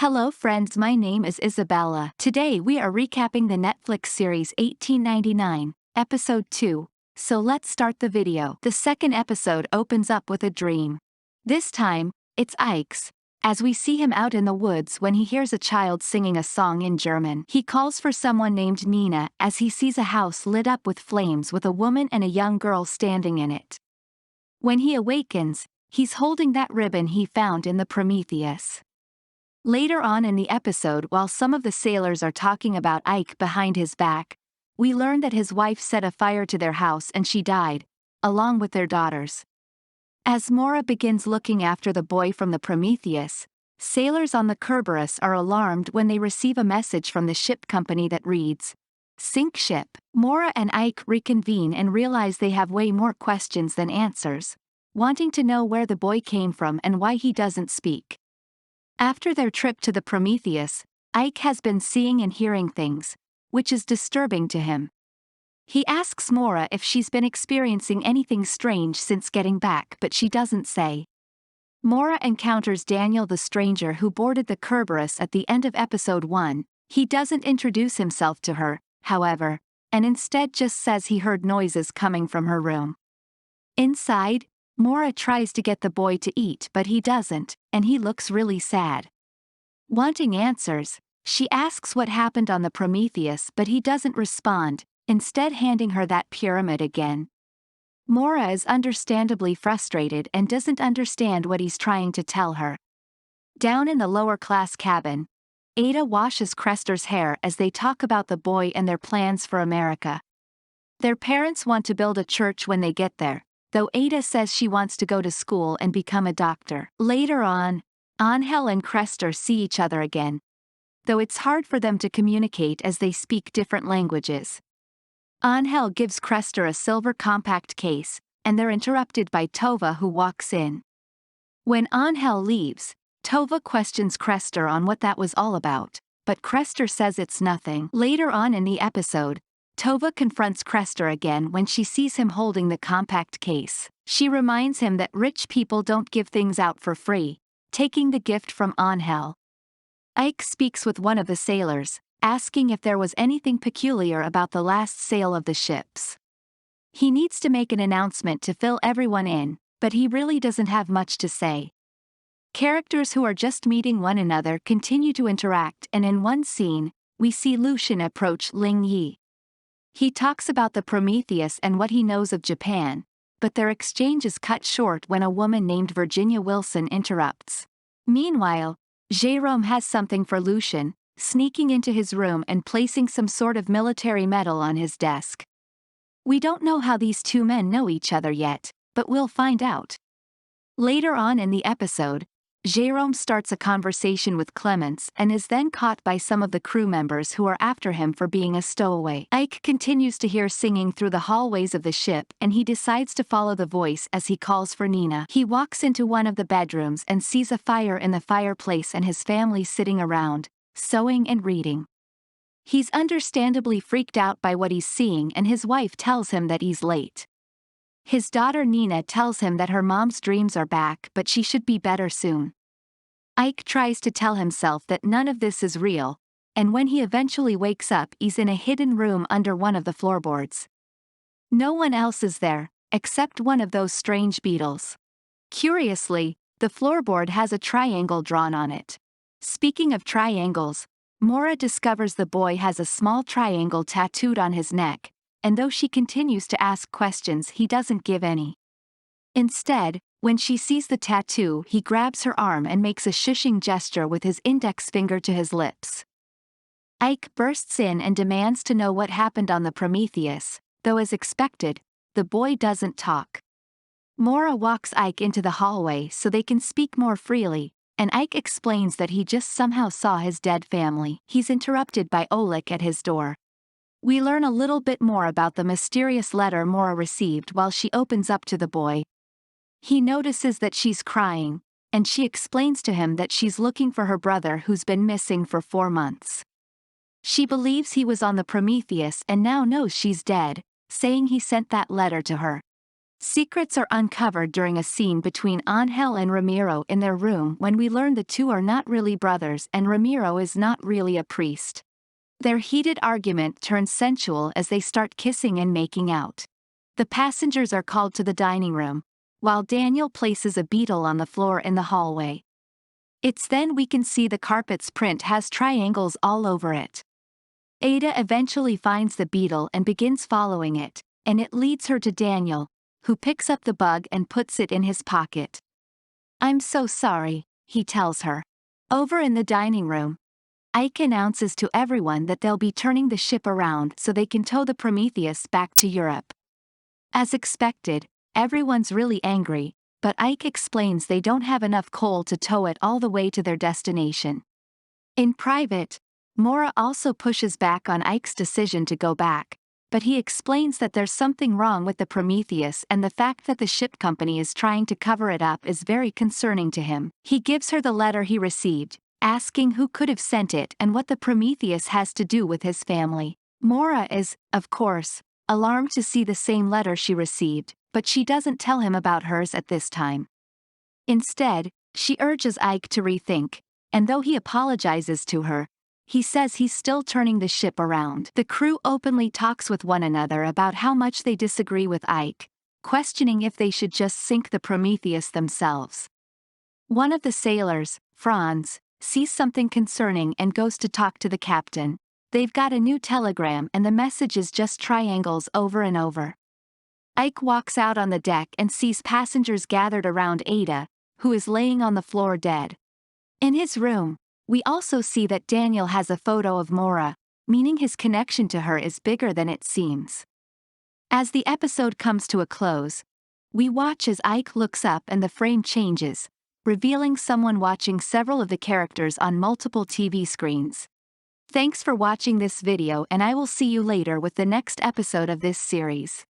Hello friends, my name is Isabella. Today we are recapping the Netflix series 1899, episode 2, so let's start the video. The second episode opens up with a dream. This time, it's Ike's, as we see him out in the woods when he hears a child singing a song in German. He calls for someone named Nina as he sees a house lit up with flames with a woman and a young girl standing in it. When he awakens, he's holding that ribbon he found in the Prometheus. Later on in the episode, while some of the sailors are talking about Ike behind his back, we learn that his wife set a fire to their house and she died, along with their daughters. As Mora begins looking after the boy from the Prometheus, sailors on the Kerberos are alarmed when they receive a message from the ship company that reads, "Sink ship." Mora and Ike reconvene and realize they have way more questions than answers, wanting to know where the boy came from and why he doesn't speak. After their trip to the Prometheus, Ike has been seeing and hearing things, which is disturbing to him. He asks Mora if she's been experiencing anything strange since getting back, but she doesn't say. Mora encounters Daniel the stranger who boarded the Kerberos at the end of episode 1. He doesn't introduce himself to her, however, and instead just says he heard noises coming from her room. Inside, Mora tries to get the boy to eat but he doesn't, and he looks really sad. Wanting answers, she asks what happened on the Prometheus but he doesn't respond, instead handing her that pyramid again. Mora is understandably frustrated and doesn't understand what he's trying to tell her. Down in the lower-class cabin, Ada washes Crester's hair as they talk about the boy and their plans for America. Their parents want to build a church when they get there, though Ada says she wants to go to school and become a doctor. Later on, Angel and Crester see each other again, though it's hard for them to communicate as they speak different languages. Angel gives Crester a silver compact case, and they're interrupted by Tova who walks in. When Angel leaves, Tova questions Crester on what that was all about, but Crester says it's nothing. Later on in the episode, Tova confronts Crester again when she sees him holding the compact case. She reminds him that rich people don't give things out for free, taking the gift from Angel. Ike speaks with one of the sailors, asking if there was anything peculiar about the last sale of the ships. He needs to make an announcement to fill everyone in, but he really doesn't have much to say. Characters who are just meeting one another continue to interact, and in one scene, we see Lucian approach Ling Yi. He talks about the Prometheus and what he knows of Japan, but their exchange is cut short when a woman named Virginia Wilson interrupts. Meanwhile, Jérôme has something for Lucian, sneaking into his room and placing some sort of military medal on his desk. We don't know how these two men know each other yet, but we'll find out. Later on in the episode, Jérôme starts a conversation with Clemence and is then caught by some of the crew members who are after him for being a stowaway. Ike continues to hear singing through the hallways of the ship and he decides to follow the voice as he calls for Nina. He walks into one of the bedrooms and sees a fire in the fireplace and his family sitting around, sewing and reading. He's understandably freaked out by what he's seeing and his wife tells him that he's late. His daughter Nina tells him that her mom's dreams are back but she should be better soon. Ike tries to tell himself that none of this is real, and when he eventually wakes up he's in a hidden room under one of the floorboards. No one else is there, except one of those strange beetles. Curiously, the floorboard has a triangle drawn on it. Speaking of triangles, Mora discovers the boy has a small triangle tattooed on his neck, and though she continues to ask questions he doesn't give any. Instead, when she sees the tattoo he grabs her arm and makes a shushing gesture with his index finger to his lips. Ike bursts in and demands to know what happened on the Prometheus, though as expected, the boy doesn't talk. Mora walks Ike into the hallway so they can speak more freely, and Ike explains that he just somehow saw his dead family. He's interrupted by Oleg at his door. We learn a little bit more about the mysterious letter Mora received while she opens up to the boy. He notices that she's crying, and she explains to him that she's looking for her brother who's been missing for 4 months. She believes he was on the Prometheus and now knows she's dead, saying he sent that letter to her. Secrets are uncovered during a scene between Angel and Ramiro in their room when we learn the two are not really brothers and Ramiro is not really a priest. Their heated argument turns sensual as they start kissing and making out. The passengers are called to the dining room, while Daniel places a beetle on the floor in the hallway. It's then we can see the carpet's print has triangles all over it. Ada eventually finds the beetle and begins following it, and it leads her to Daniel, who picks up the bug and puts it in his pocket. "I'm so sorry," he tells her. Over in the dining room, Ike announces to everyone that they'll be turning the ship around so they can tow the Prometheus back to Europe. As expected, everyone's really angry, but Ike explains they don't have enough coal to tow it all the way to their destination. In private, Maura also pushes back on Ike's decision to go back, but he explains that there's something wrong with the Prometheus and the fact that the ship company is trying to cover it up is very concerning to him. He gives her the letter he received, asking who could have sent it and what the Prometheus has to do with his family. Maura is, of course, alarmed to see the same letter she received, but she doesn't tell him about hers at this time. Instead, she urges Ike to rethink, and though he apologizes to her, he says he's still turning the ship around. The crew openly talks with one another about how much they disagree with Ike, questioning if they should just sink the Prometheus themselves. One of the sailors, Franz, sees something concerning and goes to talk to the captain. They've got a new telegram and the message is just triangles over and over. Ike walks out on the deck and sees passengers gathered around Ada, who is laying on the floor dead. In his room, we also see that Daniel has a photo of Maura, meaning his connection to her is bigger than it seems. As the episode comes to a close, we watch as Ike looks up and the frame changes, revealing someone watching several of the characters on multiple TV screens. Thanks for watching this video and I will see you later with the next episode of this series.